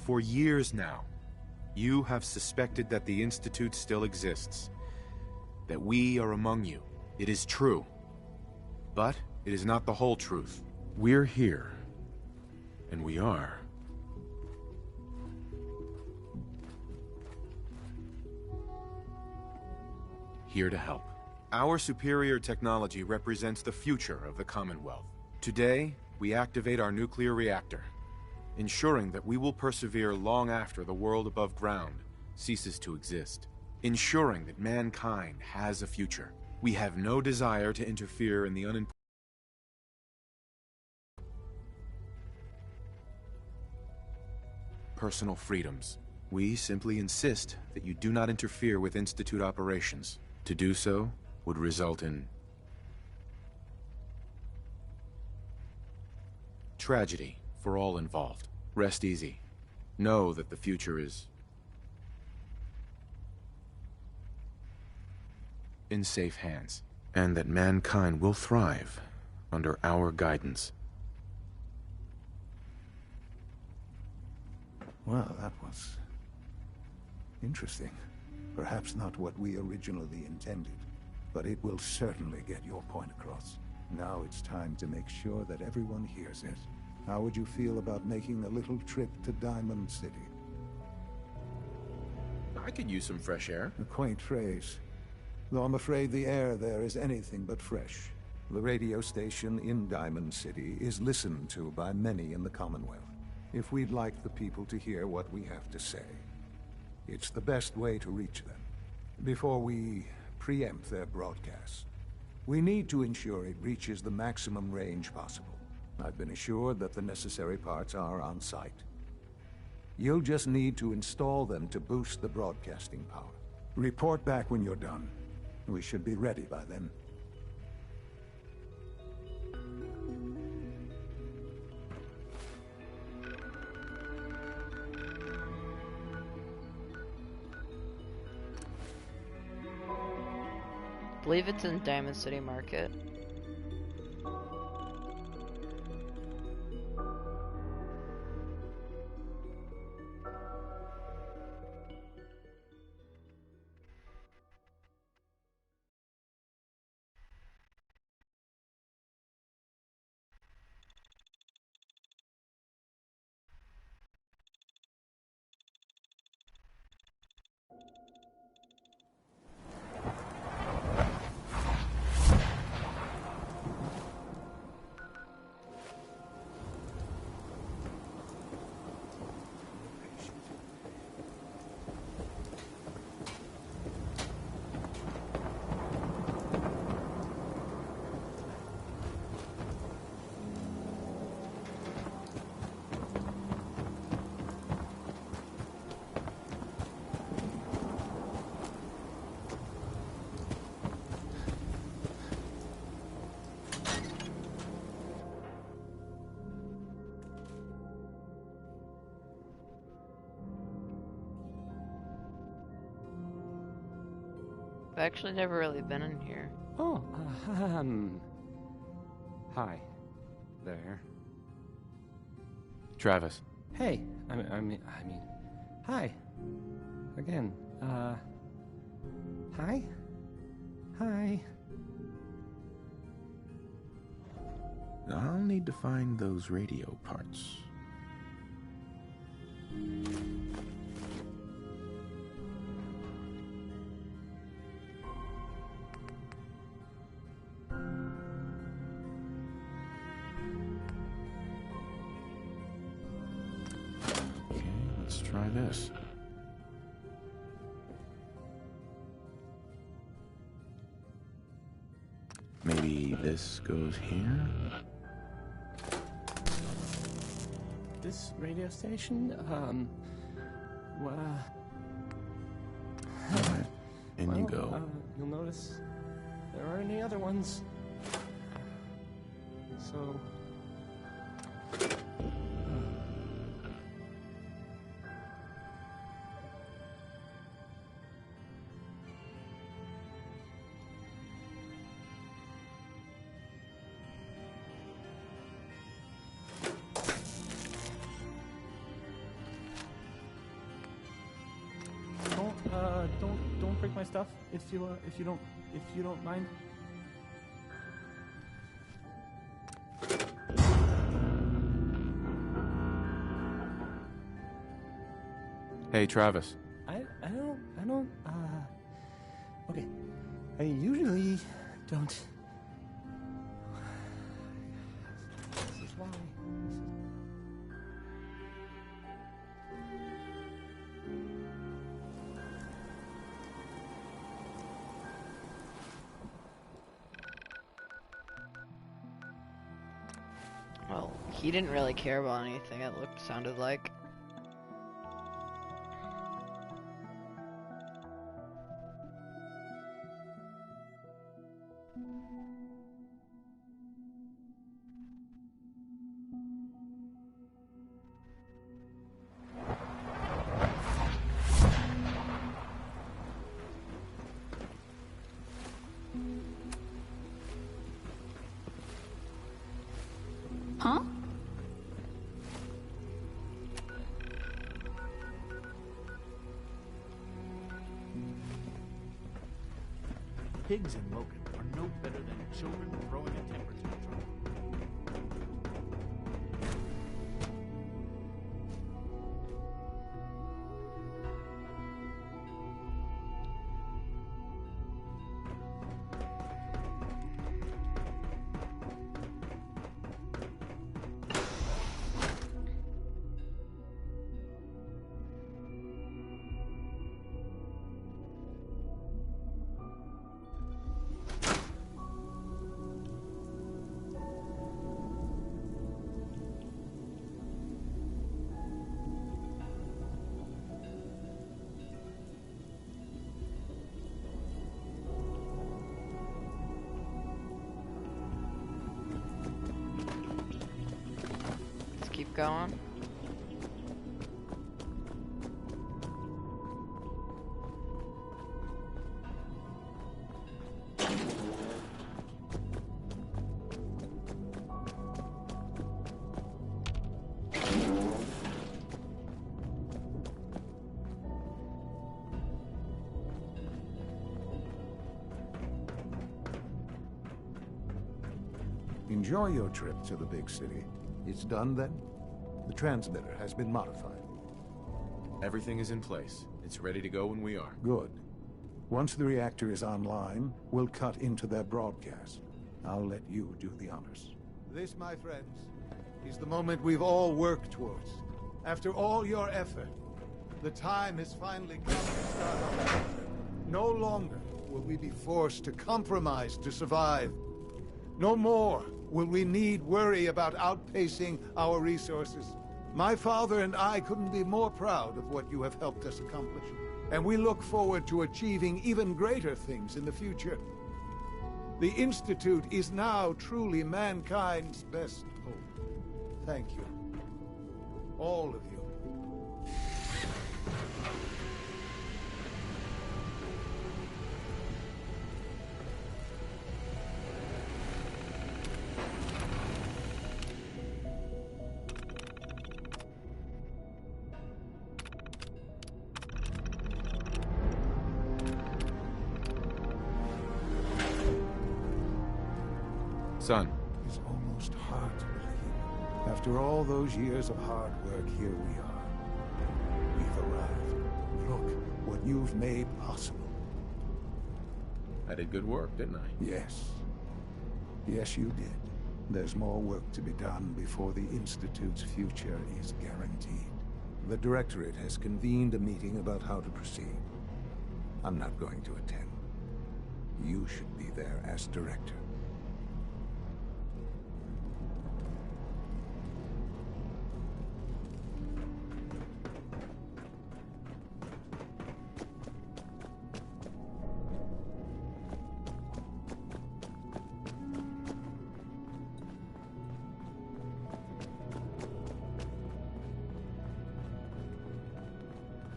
For years now, you have suspected that the Institute still exists, that we are among you. It is true, but it is not the whole truth. We're here, and we are here to help. Our superior technology represents the future of the Commonwealth. Today, we activate our nuclear reactor, ensuring that we will persevere long after the world above ground ceases to exist. Ensuring that mankind has a future. We have no desire to interfere in the personal freedoms. We simply insist that you do not interfere with Institute operations. To do so would result in tragedy for all involved. Rest easy. Know that the future is in safe hands, and that mankind will thrive under our guidance. Well, that was interesting. Perhaps not what we originally intended, but it will certainly get your point across. Now it's time to make sure that everyone hears it. How would you feel about making a little trip to Diamond City? I could use some fresh air. A quaint phrase, though I'm afraid the air there is anything but fresh. The radio station in Diamond City is listened to by many in the Commonwealth. If we'd like the people to hear what we have to say, it's the best way to reach them. Before we preempt their broadcast, we need to ensure it reaches the maximum range possible. I've been assured that the necessary parts are on site. You'll just need to install them to boost the broadcasting power. Report back when you're done. We should be ready by then. I believe it's in Diamond City Market. I've actually never really been in here. Oh, hi there. Travis. Hey, I mean, hi. Again, hi? Hi. I'll need to find those radio parts. Try this. Maybe this goes here? This radio station, well... Alright, in you go. You'll notice there aren't any other ones. So... don't break my stuff if you don't mind. Hey, Travis. I don't okay. I usually don't. This is why. Well, he didn't really care about anything, it sounded like. Huh? Pigs in Logan are no better than children throwing a temper tantrum. Let's keep going. Enjoy your trip to the big city. It's done then? The transmitter has been modified. Everything is in place. It's ready to go when we are. Good. Once the reactor is online, we'll cut into their broadcast. I'll let you do the honors. This, my friends, is the moment we've all worked towards. After all your effort, the time has finally come to start our adventure. No longer will we be forced to compromise to survive. No more will we need worry about outpacing our resources. My father and I couldn't be more proud of what you have helped us accomplish. And we look forward to achieving even greater things in the future. The Institute is now truly mankind's best hope. Thank you. All of you. Son. It's almost hard to believe. After all those years of hard work, here we are. We've arrived. Look what you've made possible. I did good work, didn't I? Yes. Yes, you did. There's more work to be done before the Institute's future is guaranteed. The Directorate has convened a meeting about how to proceed. I'm not going to attend. You should be there as Director.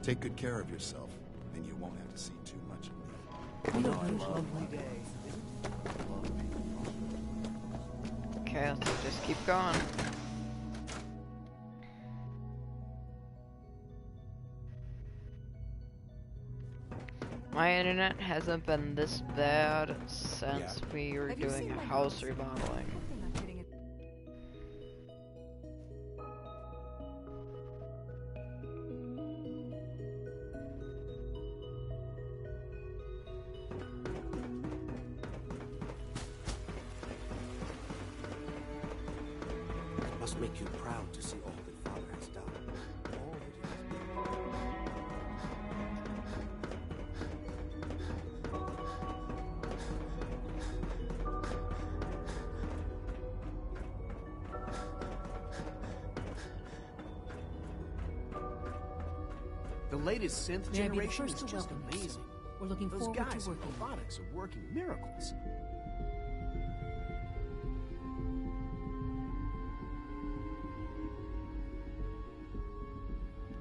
Take good care of yourself, and you won't have to see too much of me. Okay, let's just keep going. My internet hasn't been this bad since we were doing house remodeling. It must make you proud to see all that Father has done. All that he has done. The latest synth May I be the generation first is to just welcome you, sir. amazing. We're looking Those forward guys to in working. robotics are working miracles.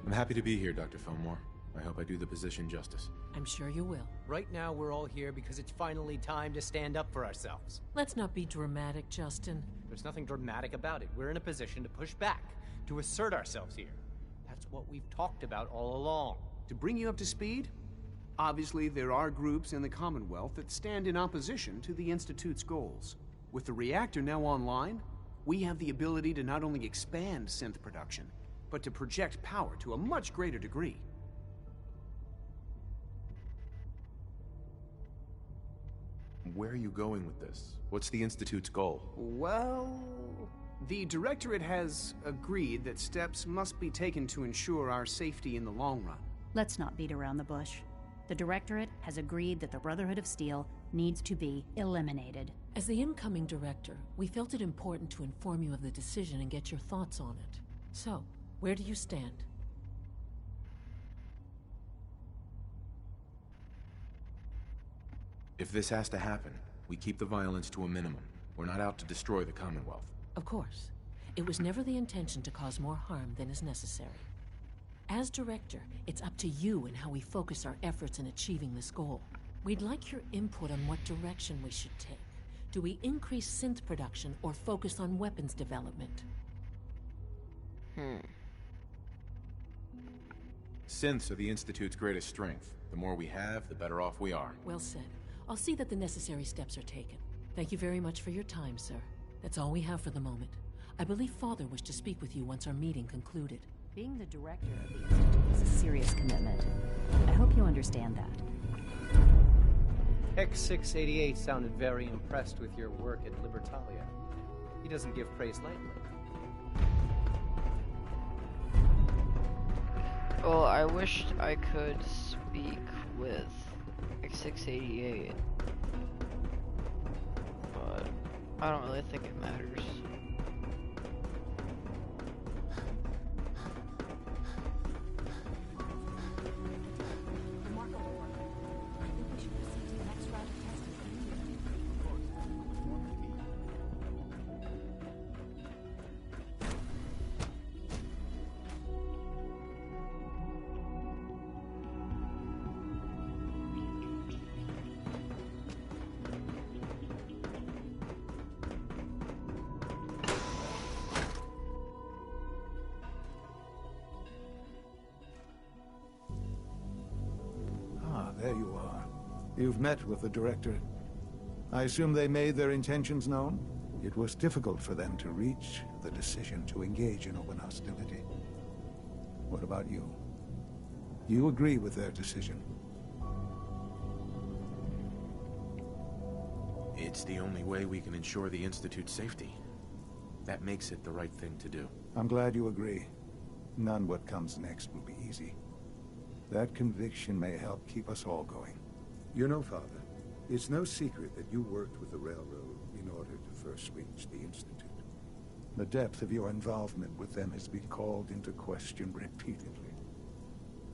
I'm happy to be here, Dr. Fillmore. I hope I do the position justice. I'm sure you will. Right now, we're all here because it's finally time to stand up for ourselves. Let's not be dramatic, Justin. There's nothing dramatic about it. We're in a position to push back, to assert ourselves here. That's what we've talked about all along. To bring you up to speed, obviously there are groups in the Commonwealth that stand in opposition to the Institute's goals. With the reactor now online, we have the ability to not only expand synth production, but to project power to a much greater degree. Where are you going with this? What's the Institute's goal? Well, the Directorate has agreed that steps must be taken to ensure our safety in the long run. Let's not beat around the bush. The Directorate has agreed that the Brotherhood of Steel needs to be eliminated. As the incoming director, we felt it important to inform you of the decision and get your thoughts on it. So, where do you stand? If this has to happen, we keep the violence to a minimum. We're not out to destroy the Commonwealth. Of course. It was never the intention to cause more harm than is necessary. As director, it's up to you and how we focus our efforts in achieving this goal. We'd like your input on what direction we should take. Do we increase synth production or focus on weapons development? Synths are the Institute's greatest strength. The more we have, the better off we are. Well said. I'll see that the necessary steps are taken. Thank you very much for your time, sir. That's all we have for the moment. I believe Father wished to speak with you once our meeting concluded. Being the director of the Institute is a serious commitment. I hope you understand that. X688 sounded very impressed with your work at Libertalia. He doesn't give praise lightly. Well, I wished I could speak with X688, but I don't really think it matters. Remarkable work. I think we should proceed to the next round of testing. There you are. You've met with the Directorate. I assume they made their intentions known? It was difficult for them to reach the decision to engage in open hostility. What about you? You agree with their decision? It's the only way we can ensure the Institute's safety. That makes it the right thing to do. I'm glad you agree. None what comes next will be easy. That conviction may help keep us all going. You know, Father, it's no secret that you worked with the Railroad in order to first reach the Institute. The depth of your involvement with them has been called into question repeatedly.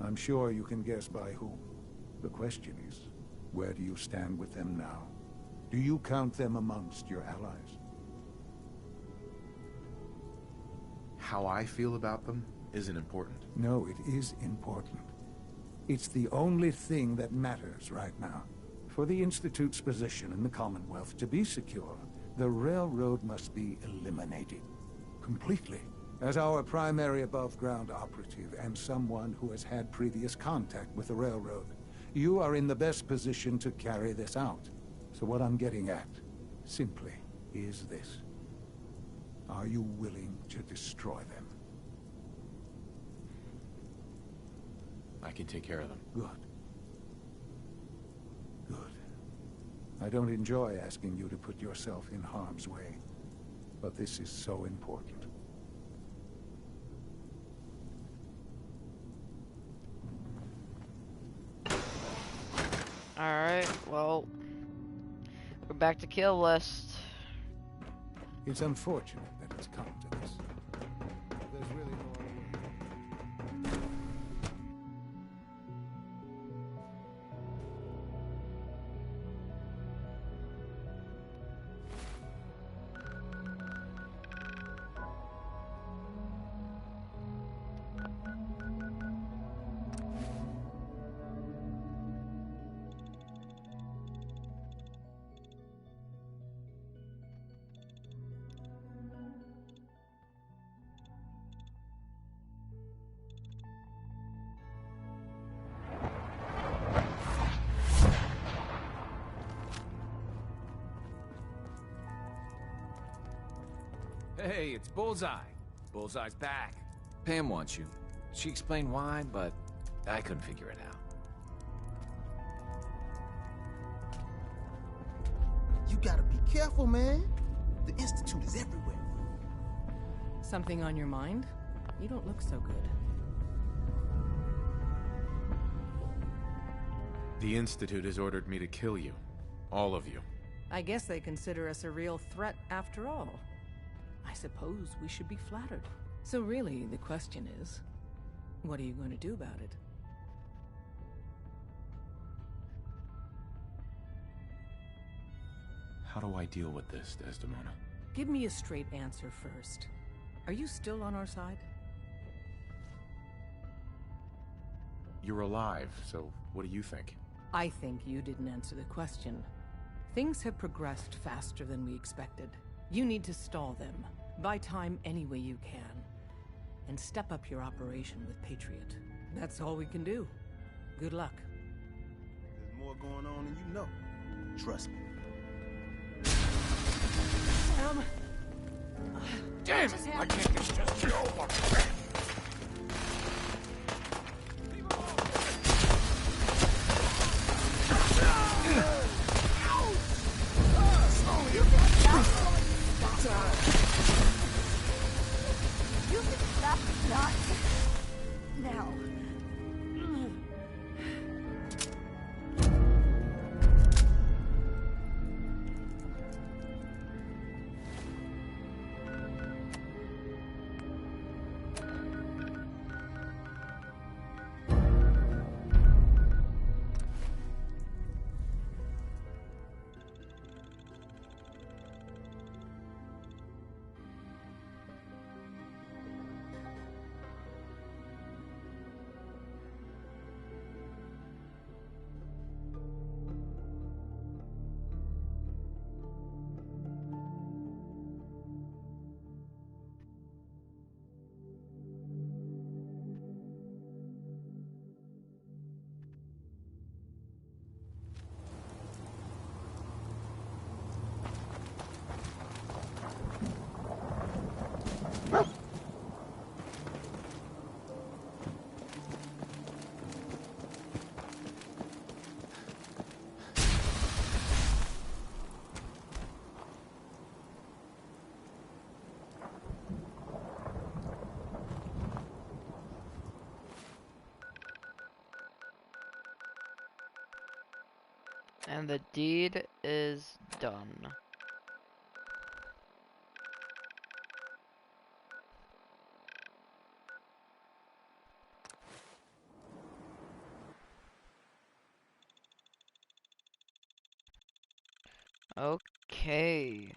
I'm sure you can guess by whom. The question is, where do you stand with them now? Do you count them amongst your allies? How I feel about them isn't important. No, it is important. It's the only thing that matters right now. For the Institute's position in the Commonwealth to be secure, the Railroad must be eliminated. Completely. As our primary above-ground operative and someone who has had previous contact with the Railroad, You are in the best position to carry this out. So what I'm getting at, simply, is this. Are you willing to destroy them? I can take care of them. Good. Good. I don't enjoy asking you to put yourself in harm's way, but this is so important. Alright, well, we're back to kill list. It's unfortunate that it's come to this. There's really no other way. Hey, it's Bullseye. Bullseye's back. Pam wants you. She explained why, but I couldn't figure it out. You gotta be careful, man. The Institute is everywhere. Something on your mind? You don't look so good. The Institute has ordered me to kill you. All of you. I guess they consider us a real threat after all. I suppose we should be flattered. So really, the question is, what are you going to do about it? How do I deal with this, Desdemona? Give me a straight answer first. Are you still on our side? You're alive, so what do you think? I think you didn't answer the question. Things have progressed faster than we expected. You need to stall them. Buy time any way you can. And step up your operation with Patriot. That's all we can do. Good luck. There's more going on than you know. Trust me. Damn it! I can't get just over. You can stop not now. And the deed is done. Okay.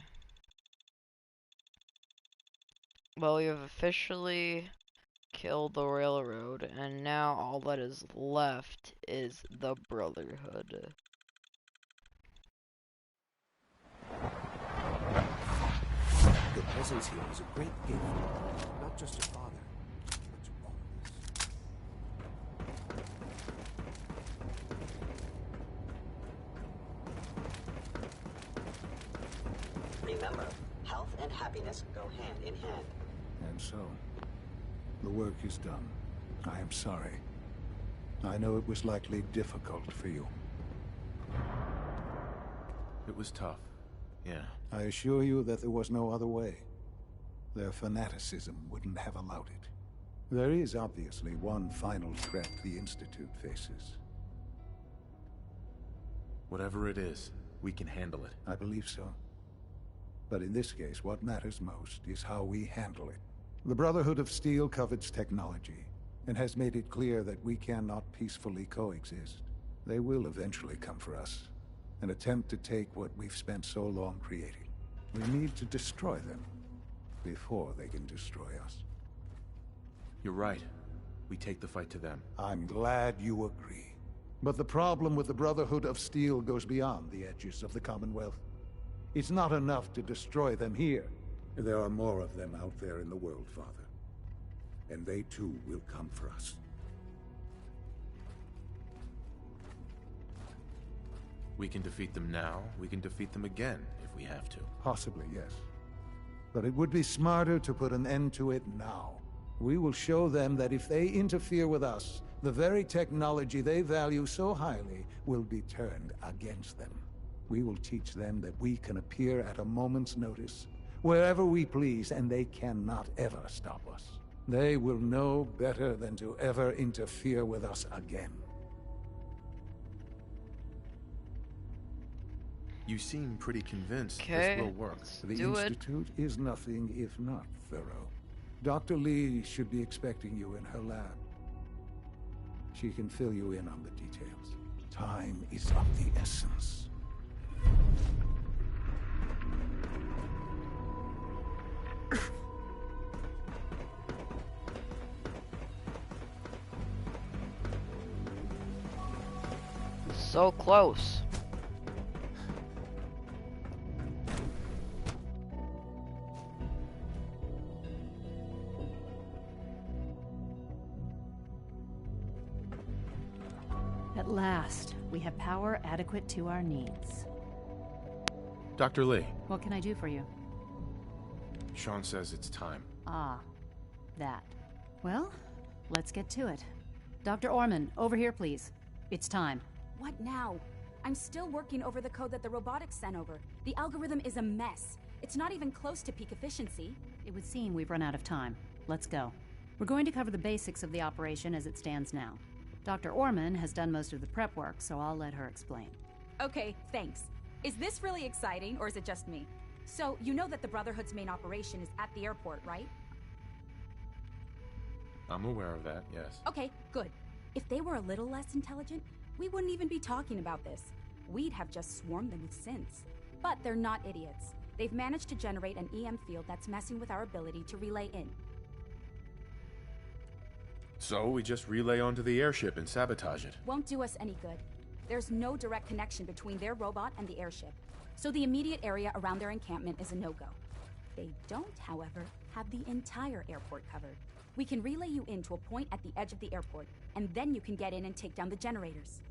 Well, we have officially killed the railroad, and now all that is left is the Brotherhood. Your presence here is a great gift. Not just your father, but to all of us. Remember, health and happiness go hand in hand. And so, the work is done. I am sorry. I know it was likely difficult for you. It was tough, yeah. I assure you that there was no other way. Their fanaticism wouldn't have allowed it. There is obviously one final threat the Institute faces. Whatever it is, we can handle it. I believe so. But in this case, what matters most is how we handle it. The Brotherhood of Steel covets technology, and has made it clear that we cannot peacefully coexist. They will eventually come for us, and attempt to take what we've spent so long creating. We need to destroy them before they can destroy us. You're right. We take the fight to them. I'm glad you agree. But the problem with the Brotherhood of Steel goes beyond the edges of the Commonwealth. It's not enough to destroy them here. There are more of them out there in the world, Father. And they too will come for us. We can defeat them now, we can defeat them again, if we have to. Possibly, yes. But it would be smarter to put an end to it now. We will show them that if they interfere with us, the very technology they value so highly will be turned against them. We will teach them that we can appear at a moment's notice, wherever we please, and they cannot ever stop us. They will know better than to ever interfere with us again. You seem pretty convinced this will work. The Institute is nothing if not thorough. Dr. Lee should be expecting you in her lab. She can fill you in on the details. Time is of the essence. So close. At last, we have power adequate to our needs. Dr. Lee. What can I do for you? Sean says it's time. Ah, that. Well, let's get to it. Dr. Orman, over here, please. It's time. What now? I'm still working over the code that the robotics sent over. The algorithm is a mess. It's not even close to peak efficiency. It would seem we've run out of time. Let's go. We're going to cover the basics of the operation as it stands now. Dr. Orman has done most of the prep work, so I'll let her explain. Okay, thanks. Is this really exciting, or is it just me? So, you know that the Brotherhood's main operation is at the airport, right? I'm aware of that, yes. Okay, good. If they were a little less intelligent, we wouldn't even be talking about this. We'd have just swarmed them with synths. But they're not idiots. They've managed to generate an EM field that's messing with our ability to relay in. So we just relay onto the airship and sabotage it. Won't do us any good. There's no direct connection between their robot and the airship, so the immediate area around their encampment is a no-go. They don't, however, have the entire airport covered. We can relay you in to a point at the edge of the airport, and then you can get in and take down the generators.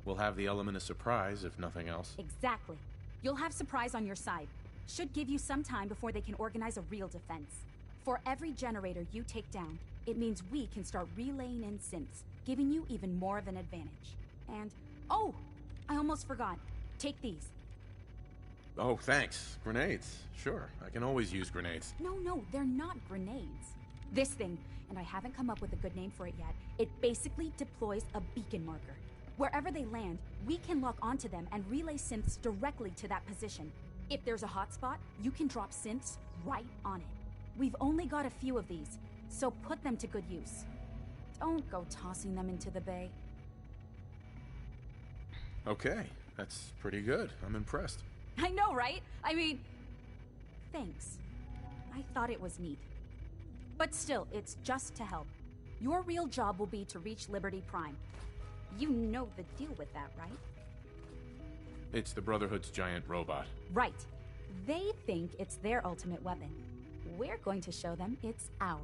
We'll have the element of surprise, if nothing else. Exactly. You'll have surprise on your side. Should give you some time before they can organize a real defense. For every generator you take down, it means we can start relaying in synths, giving you even more of an advantage. And, oh, I almost forgot. Take these. Oh, thanks. Grenades. Sure, I can always use grenades. No, they're not grenades. This thing, and I haven't come up with a good name for it yet, it basically deploys a beacon marker. Wherever they land, we can lock onto them and relay synths directly to that position. If there's a hotspot, you can drop synths right on it. We've only got a few of these, so put them to good use. Don't go tossing them into the bay. Okay, that's pretty good. I'm impressed. I know, right? I mean, thanks. I thought it was neat. But still, it's just to help. Your real job will be to reach Liberty Prime. You know the deal with that, right? It's the Brotherhood's giant robot. Right. They think it's their ultimate weapon. We're going to show them it's ours.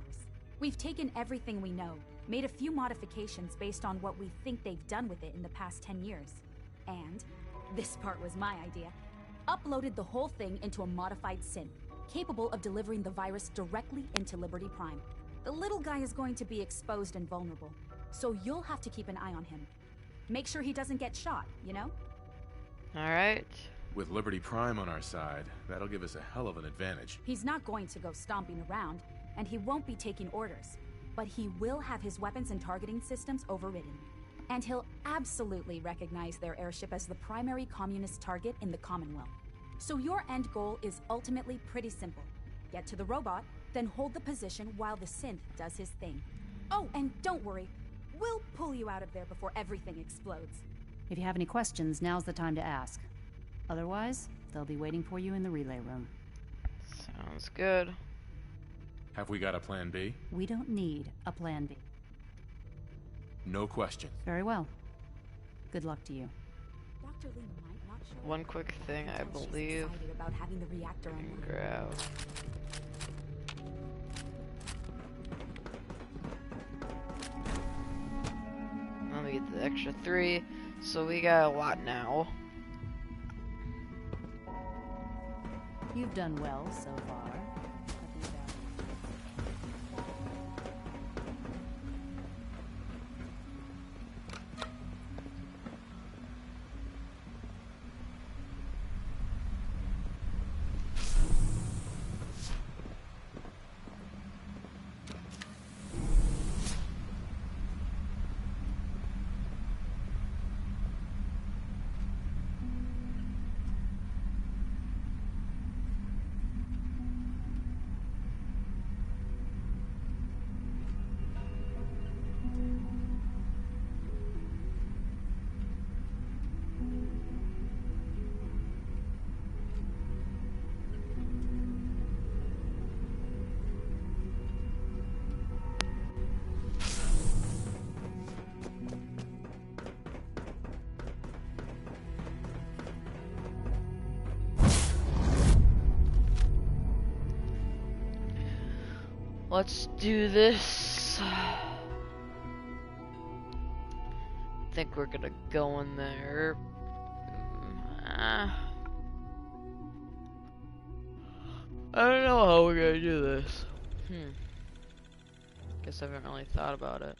We've taken everything we know, made a few modifications based on what we think they've done with it in the past 10 years. And, this part was my idea, uploaded the whole thing into a modified synth, capable of delivering the virus directly into Liberty Prime. The little guy is going to be exposed and vulnerable, so you'll have to keep an eye on him. Make sure he doesn't get shot, you know? Alright. With Liberty Prime on our side, that'll give us a hell of an advantage. He's not going to go stomping around, and he won't be taking orders. But he will have his weapons and targeting systems overridden. And he'll absolutely recognize their airship as the primary communist target in the Commonwealth. So your end goal is ultimately pretty simple. Get to the robot, then hold the position while the synth does his thing. Oh, and don't worry. We'll pull you out of there before everything explodes. If you have any questions, now's the time to ask. Otherwise, they'll be waiting for you in the relay room. Sounds good. Have we got a plan B? We don't need a plan B. No question. Very well. Good luck to you. Dr. Lee might not show One quick thing, I believe. excited about having the reactor I can online. grab. Let me get the extra 3. So we got a lot now. You've done well so far. Let's do this. I think we're gonna go in there. I don't know how we're gonna do this. Guess I haven't really thought about it.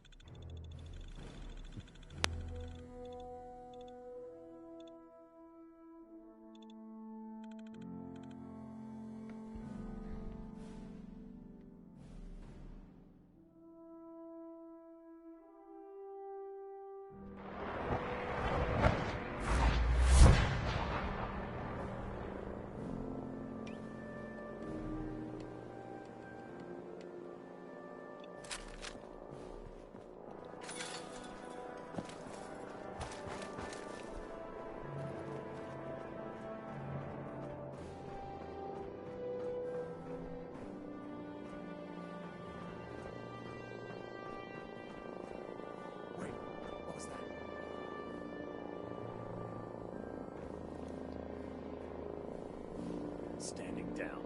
Standing down.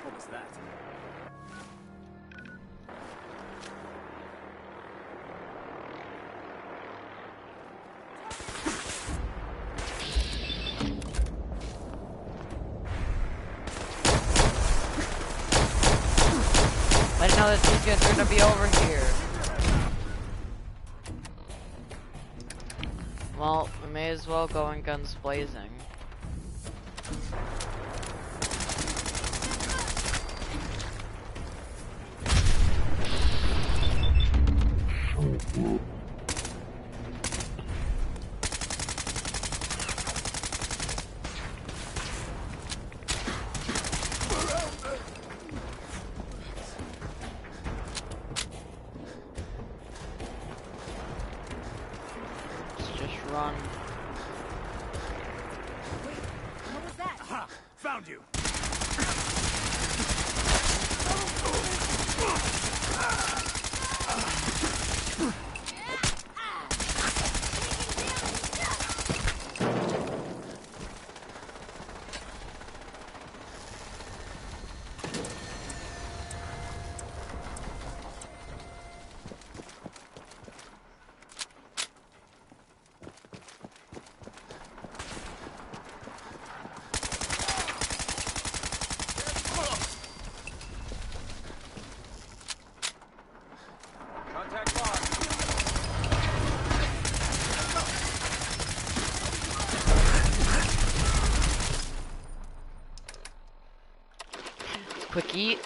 What was that? I didn't know that these guys are gonna be over here. Well, we may as well go in guns blazing. Run. What was that? Aha! Found you! Quick eat.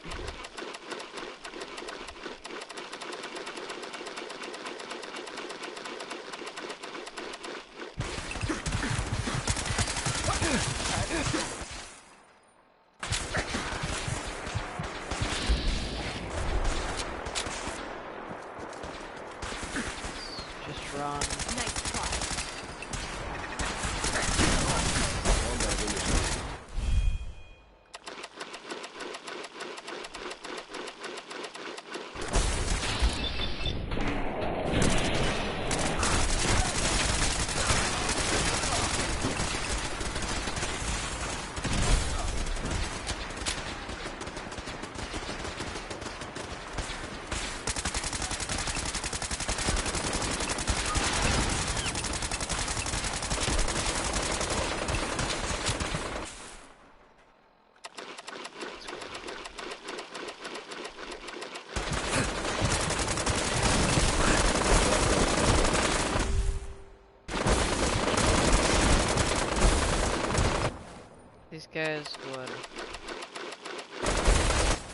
Just run. Nice try. These guys would...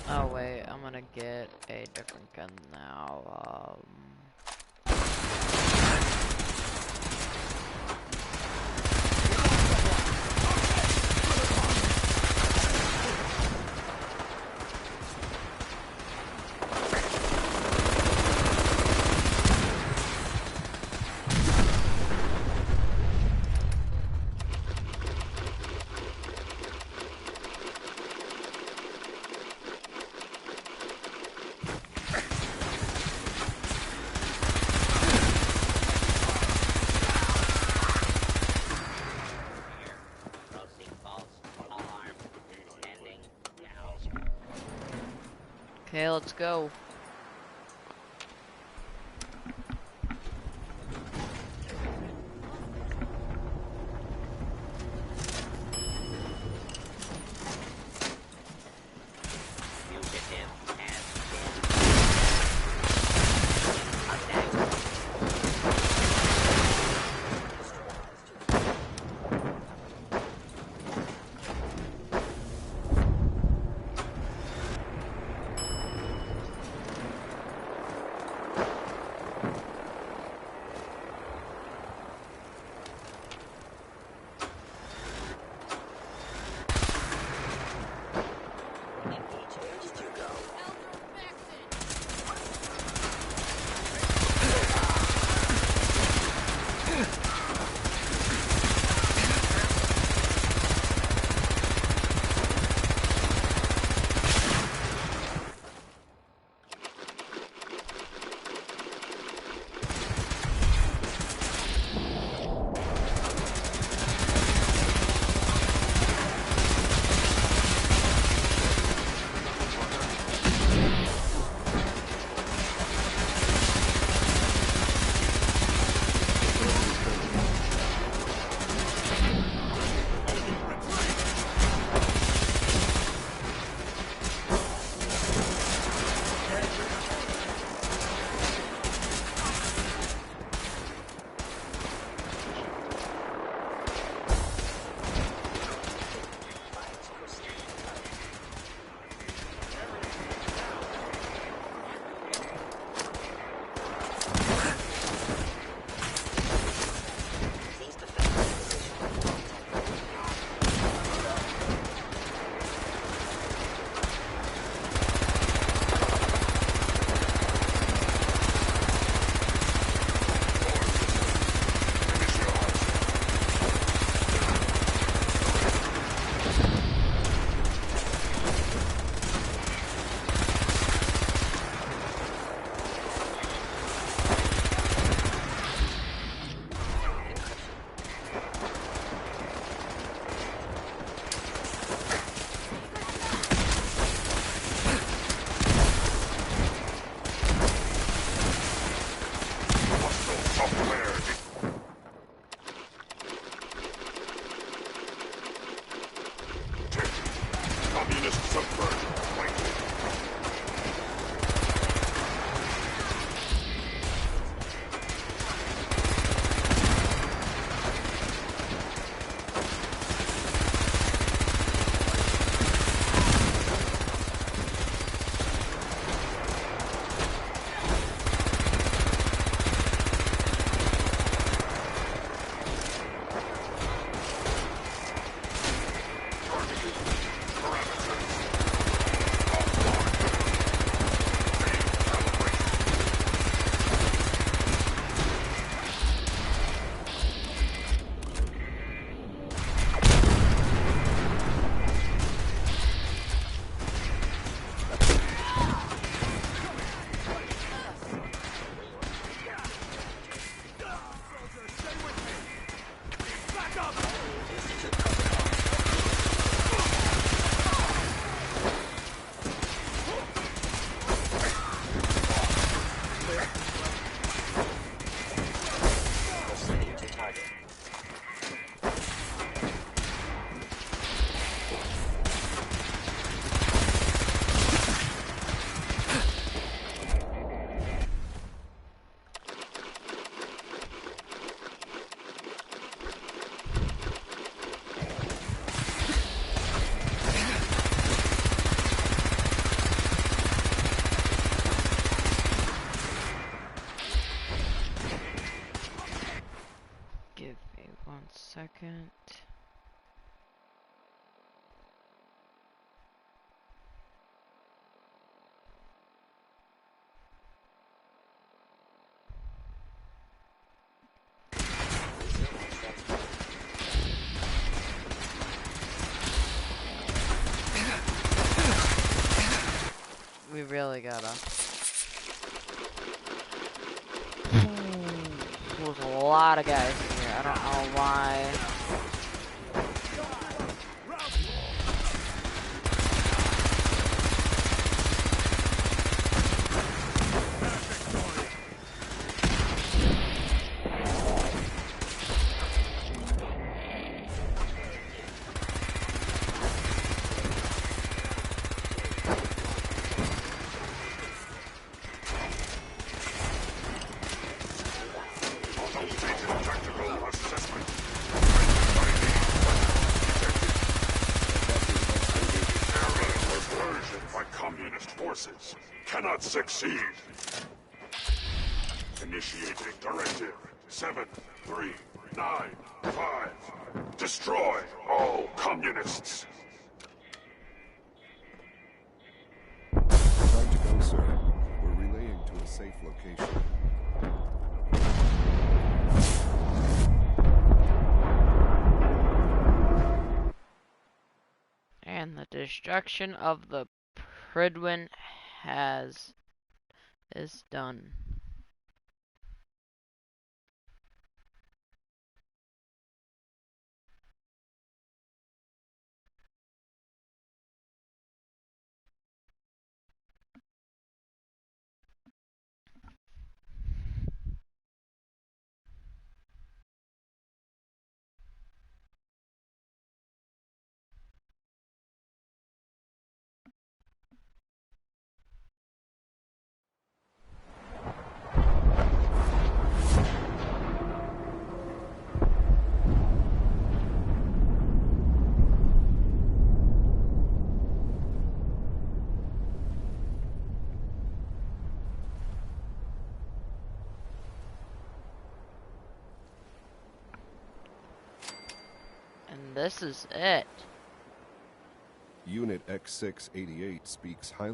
Oh wait, I'm gonna get a different gun now. Okay, let's go. We really gotta. There's a lot of guys in here. I don't know why. Cannot succeed. Initiating Directive 7395. Destroy all communists. Time to go, sir. We're relaying to a safe location. And the destruction of the Prydwen is done. And this is it. Unit X688 speaks highly